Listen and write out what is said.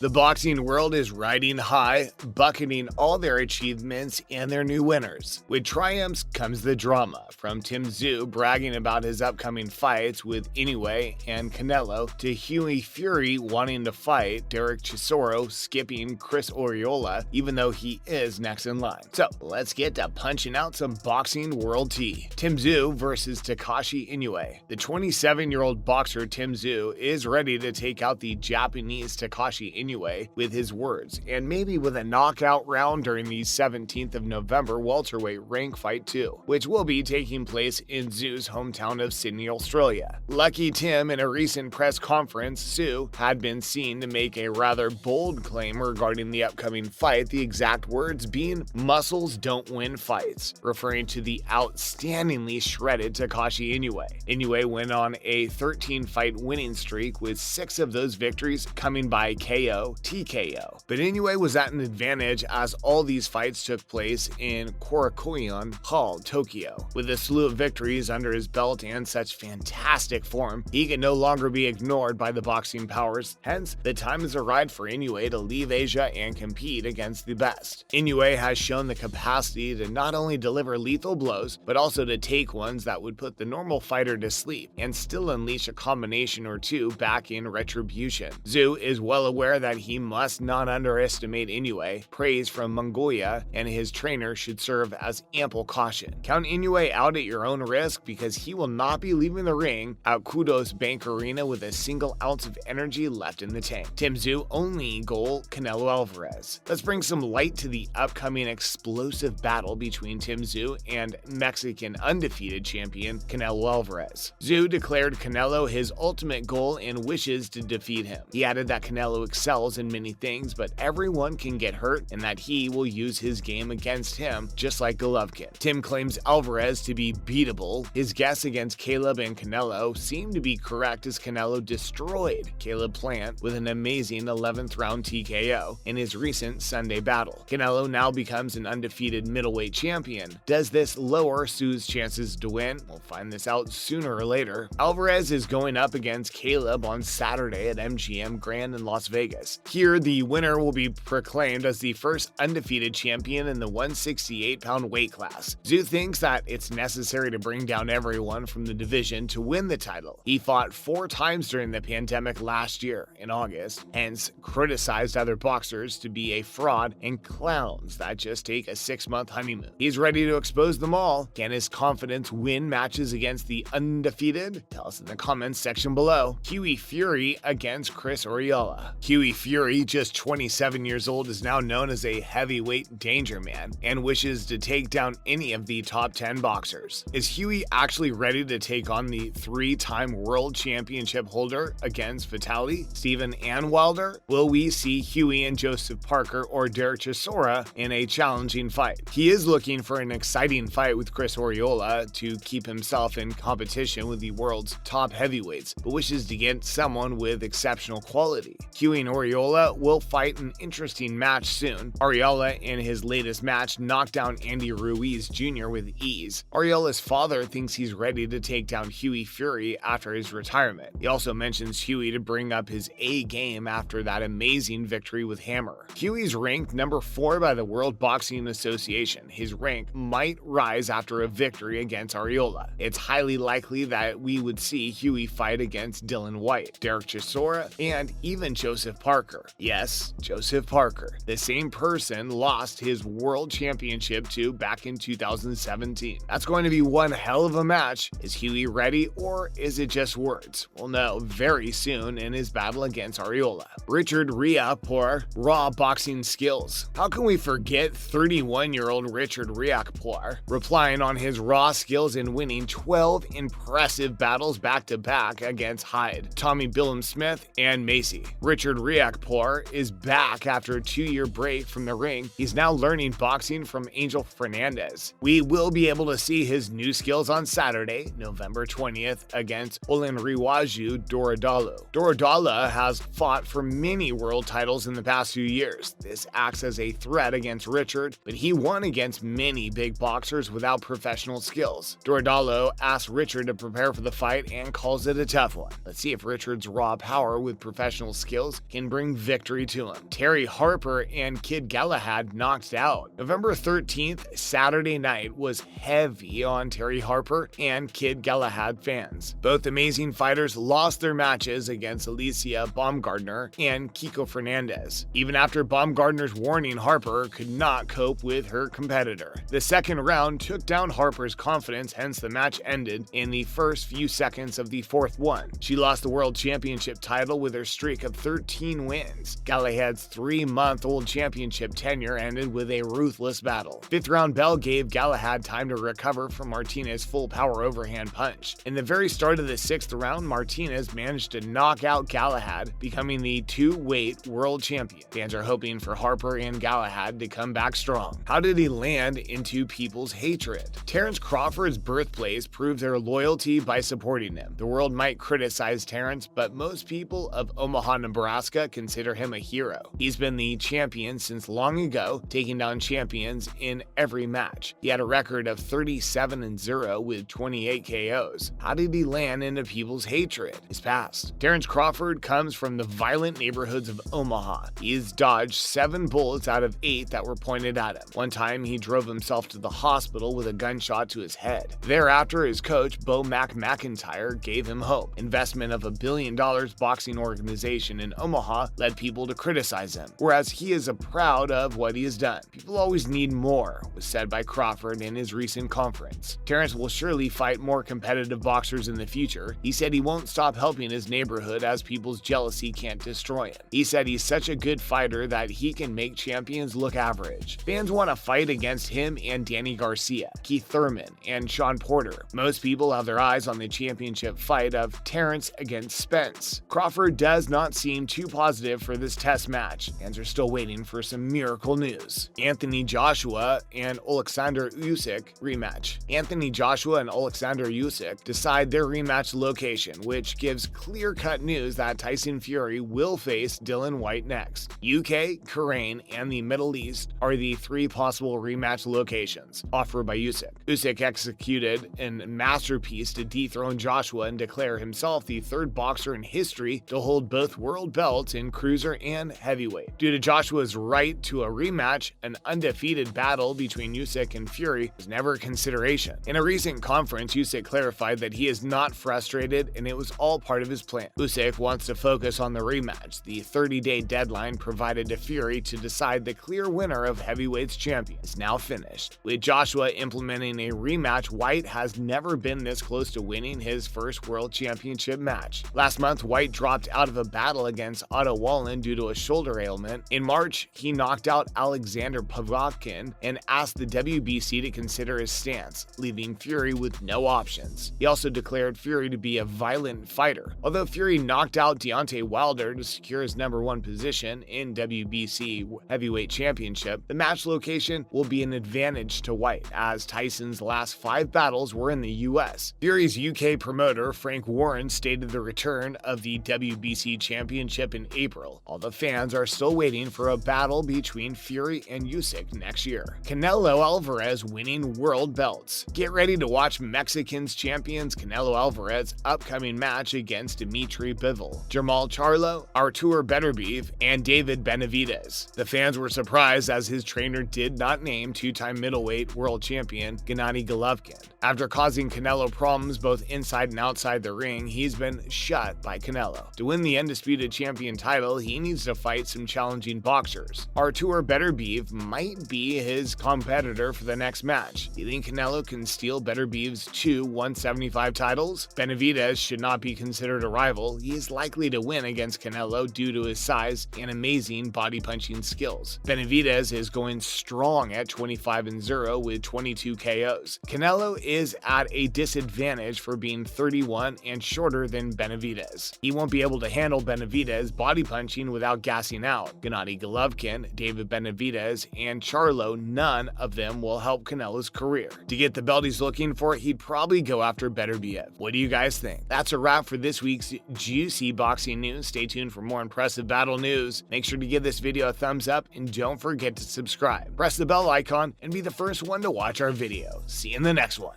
The boxing world is riding high, bucketing all their achievements and their new winners. With triumphs comes the drama, from Tim Tszyu bragging about his upcoming fights with Inoue and Canelo, to Hughie Fury wanting to fight Derek Chisora, skipping Chris Arreola, even though he is next in line. So let's get to punching out some boxing world tea. Tim Tszyu versus Takashi Inoue. The 27-year-old boxer Tim Tszyu is ready to take out the Japanese Takashi Inoue with his words, and maybe with a knockout round during the 17th of November welterweight rank fight 2, which will be taking place in Tszyu's hometown of Sydney, Australia. Lucky Tim, in a recent press conference, Tszyu had been seen to make a rather bold claim regarding the upcoming fight, the exact words being, "Muscles don't win fights," referring to the outstandingly shredded Takashi Inoue. Inoue went on a 13-fight winning streak, with 6 of those victories coming by KO, TKO. But Inoue was at an advantage as all these fights took place in Korakuen Hall, Tokyo. With a slew of victories under his belt and such fantastic form, he can no longer be ignored by the boxing powers. Hence, the time has arrived for Inoue to leave Asia and compete against the best. Inoue has shown the capacity to not only deliver lethal blows, but also to take ones that would put the normal fighter to sleep and still unleash a combination or two back in retribution. Tszyu is well aware that he must not underestimate Inoue. Praise from Mongolia and his trainer should serve as ample caution. Count Inoue out at your own risk, because he will not be leaving the ring at Kudos Bank Arena with a single ounce of energy left in the tank. Tim Tszyu only goal Canelo Álvarez. Let's bring some light to the upcoming explosive battle between Tim Tszyu and Mexican undefeated champion Canelo Álvarez. Tszyu declared Canelo his ultimate goal and wishes to defeat him. He added that Canelo excels in many things, but everyone can get hurt, and that he will use his game against him, just like Golovkin. Tim claims Álvarez to be beatable. His guess against Caleb and Canelo seemed to be correct, as Canelo destroyed Caleb Plant with an amazing 11th round TKO in his recent Sunday battle. Canelo now becomes an undefeated middleweight champion. Does this lower Tszyu's chances to win? We'll find this out sooner or later. Álvarez is going up against Caleb on Saturday at MGM Grand in Las Vegas. Here, the winner will be proclaimed as the first undefeated champion in the 168-pound weight class. Tszyu thinks that it's necessary to bring down everyone from the division to win the title. He fought 4 times during the pandemic last year in August, hence criticized other boxers to be a fraud and clowns that just take a 6-month honeymoon. He's ready to expose them all. Can his confidence win matches against the undefeated? Tell us in the comments section below. Hughie Fury against Chris Arreola. Hughie Fury, just 27 years old, is now known as a heavyweight danger man and wishes to take down any of the top 10 boxers. Is Hughie actually ready to take on the 3-time world championship holder against Vitaly, Stephen and Wilder? Will we see Hughie and Joseph Parker or Derek Chisora in a challenging fight? He is looking for an exciting fight with Chris Arreola to keep himself in competition with the world's top heavyweights, but wishes to get someone with exceptional quality. Hughie and Arreola will fight an interesting match soon. Arreola, in his latest match, knocked down Andy Ruiz Jr. with ease. Arreola's father thinks he's ready to take down Hughie Fury after his retirement. He also mentions Hughie to bring up his A game after that amazing victory with Hammer. Hughie's ranked number 4 by the World Boxing Association. His rank might rise after a victory against Arreola. It's highly likely that we would see Hughie fight against Dylan White, Derek Chisora, and even Joseph Parker. Yes, Joseph Parker. The same person lost his world championship to back in 2017. That's going to be one hell of a match. Is Hughie ready, or is it just words? We'll know very soon in his battle against Arreola. Richard Riakporhe, raw boxing skills. How can we forget 31-year-old Richard Riakporhe replying on his raw skills in winning 12 impressive battles back-to-back against Hyde, Tommy Billum-Smith, and Macy. Richard Riakporhe is back after a 2-year break from the ring. He's now learning boxing from Angel Fernandez. We will be able to see his new skills on Saturday, November 20th, against Olenriwaju Doradalo. Doradala has fought for many world titles in the past few years. This acts as a threat against Richard, but he won against many big boxers without professional skills. Doradalo asks Richard to prepare for the fight and calls it a tough one. Let's see if Richard's raw power with professional skills can didn't bring victory to him. Terry Harper and Kid Galahad knocked out. November 13th, Saturday night, was heavy on Terry Harper and Kid Galahad fans. Both amazing fighters lost their matches against Alicia Baumgardner and Kiko Fernandez. Even after Baumgardner's warning, Harper could not cope with her competitor. The second round took down Harper's confidence, hence the match ended in the first few seconds of the fourth one. She lost the world championship title with her streak of 13 wins. Galahad's 3-month-old championship tenure ended with a ruthless battle. Fifth round bell gave Galahad time to recover from Martinez's full power overhand punch. In the very start of the sixth round, Martinez managed to knock out Galahad, becoming the 2-weight world champion. Fans are hoping for Harper and Galahad to come back strong. How did he land into people's hatred? Terence Crawford's birthplace proved their loyalty by supporting him. The world might criticize Terence, but most people of Omaha, Nebraska consider him a hero. He's been the champion since long ago, taking down champions in every match. He had a record of 37-0 with 28 KOs. How did he land into people's hatred? His past. Terence Crawford comes from the violent neighborhoods of Omaha. He's dodged 7 bullets out of 8 that were pointed at him. One time, he drove himself to the hospital with a gunshot to his head. Thereafter, his coach, Bo McIntyre, gave him hope. Investment of $1 billion boxing organization in Omaha led people to criticize him, whereas he is proud of what he has done. People always need more, was said by Crawford in his recent conference. Terence will surely fight more competitive boxers in the future. He said he won't stop helping his neighborhood as people's jealousy can't destroy him. He said he's such a good fighter that he can make champions look average. Fans want to fight against him and Danny Garcia, Keith Thurman, and Sean Porter. Most people have their eyes on the championship fight of Terence against Spence. Crawford does not seem too positive for this test match. Fans are still waiting for some miracle news. Anthony Joshua and Alexander Usyk rematch. Anthony Joshua and Alexander Usyk decide their rematch location, which gives clear-cut news that Tyson Fury will face Dillian Whyte next. UK, Bahrain, and the Middle East are the 3 possible rematch locations offered by Usyk. Usyk executed a masterpiece to dethrone Joshua and declare himself the 3rd boxer in history to hold both world belts in cruiser and heavyweight. Due to Joshua's right to a rematch, an undefeated battle between Usyk and Fury was never a consideration. In a recent conference, Usyk clarified that he is not frustrated and it was all part of his plan. Usyk wants to focus on the rematch, the 30-day deadline provided to Fury to decide the clear winner of heavyweight's champion is now finished. With Joshua implementing a rematch, Whyte has never been this close to winning his first world championship match. Last month, Whyte dropped out of a battle against Otto Wallin due to a shoulder ailment. In March, he knocked out Alexander Povetkin and asked the WBC to consider his stance, leaving Fury with no options. He also declared Fury to be a violent fighter. Although Fury knocked out Deontay Wilder to secure his #1 position in WBC heavyweight championship, the match location will be an advantage to Whyte, as Tyson's last 5 battles were in the US. Fury's UK promoter Frank Warren stated the return of the WBC championship in April. All the fans are still waiting for a battle between Fury and Usyk next year. Canelo Álvarez winning world belts. Get ready to watch Mexicans champions Canelo Álvarez's upcoming match against Dimitri Bivol, Jermall Charlo, Artur Beterbiev, and David Benavidez. The fans were surprised as his trainer did not name 2-time middleweight world champion Gennady Golovkin. After causing Canelo problems both inside and outside the ring, he's been shut by Canelo. To win the undisputed champion title, he needs to fight some challenging boxers. Artur Beterbiev might be his competitor for the next match. Do you think Canelo can steal Beterbiev's 2 175 titles? Benavidez should not be considered a rival. He is likely to win against Canelo due to his size and amazing body punching skills. Benavidez is going strong at 25-0 with 22 KOs. Canelo is at a disadvantage for being 31 and shorter than Benavidez. He won't be able to handle Benavidez body punching without gassing out. Gennady Golovkin, David Benavidez, and Charlo, none of them will help Canelo's career. To get the belt he's looking for, he'd probably go after Beterbiev. What do you guys think? That's a wrap for this week's juicy boxing news. Stay tuned for more impressive battle news. Make sure to give this video a thumbs up and don't forget to subscribe. Press the bell icon and be the first one to watch our video. See you in the next one.